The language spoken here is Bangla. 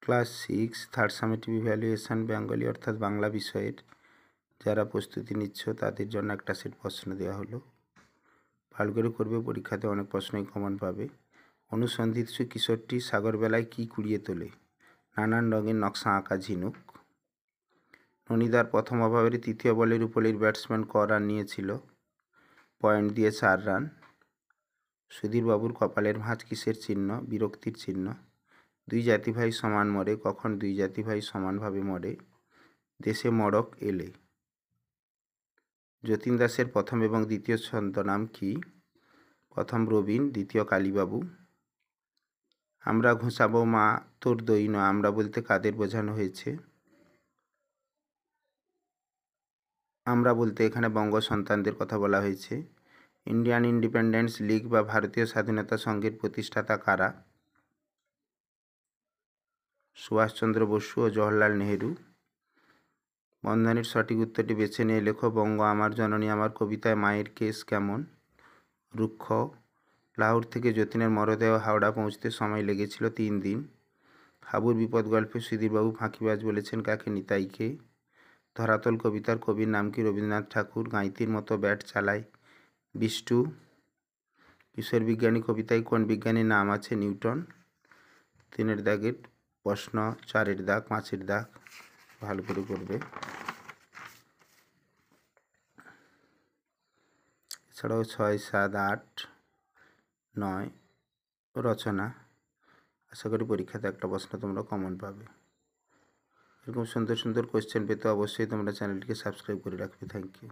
Class 6 third summative evaluation Bengali অর্থাৎ বাংলা বিষয়ের যারা প্রস্তুতি নিচ্ছ তাদের জন্য একটা সেট প্রশ্ন দেওয়া হলো। ভালো করে করবে, পরীক্ষাতে অনেক প্রশ্নই কমন পাবে। অনুসন্ধিৎসু কিশোরটি সাগরবেলায় কি কুড়িয়ে তোলে? নানান রঙের নকশা আঁকা ঝিনুক। ননিদার প্রথম ওভারে তৃতীয় বলে রূপলীর ব্যাটসম্যান ক রান নিয়েছিল? পয়েন্ট দিয়ে 4 রান। সুধীরবাবুর কপালের ভাঁজ কিসের চিহ্ন? বিরক্তির চিহ্ন। দুই জাতি ভাই সমান মরে, কখন দুই জাতি ভাই সমানভাবে মরে? দেশে মড়ক এলে। যতীন দাসের প্রথম এবং দ্বিতীয় ছদ্মনাম কি? প্রথম রবীন, দ্বিতীয় কালীবাবু। আমরা ঘুষাবো মা তোর দৈন, আমরা বলতে কাদের বোঝানো হয়েছে? আমরা বলতে এখানে বঙ্গ সন্তানদের কথা বলা হয়েছে। ইন্ডিয়ান ইন্ডিপেন্ডেন্স লীগ বা ভারতীয় স্বাধীনতা সংঘের প্রতিষ্ঠাতা কারা? সুভাষচন্দ্র বসু ও জওহরলাল নেহেরু। বন্ধনের সঠিক উত্তরটি বেছে নিয়ে লেখো। বঙ্গ আমার জননী আমার কবিতায় মায়ের কেস কেমন? রুক্ষ। লাহোর থেকে যতীনের মরদেহ হাওড়া পৌঁছতে সময় লেগেছিল 3 দিন। হাবুর বিপদ গল্পে সুধীরবাবু ফাঁকিবাজ বলেছেন কাকে? নিতাইকে। ধরাতল কবিতার কবির নাম কি? রবীন্দ্রনাথ ঠাকুর। গাঁইতির মতো ব্যাট চালায় বিষ্টু। কিশোর বিজ্ঞানী কবিতায় কোন বিজ্ঞানীর নাম আছে? নিউটন। 3 দাগের প্রশ্ন, 4 দাগ, 5 দাগ ভালো করে করবে। এছাড়াও 6, 7, 8, 9 রচনা। আশা করি পরীক্ষাতে একটা প্রশ্ন তোমরা কমন পাবে। এরকম সুন্দর সুন্দর কোয়েশ্চেন পেতে অবশ্যই তোমরা চ্যানেলটিকে সাবস্ক্রাইব করে রাখবে। Thank you.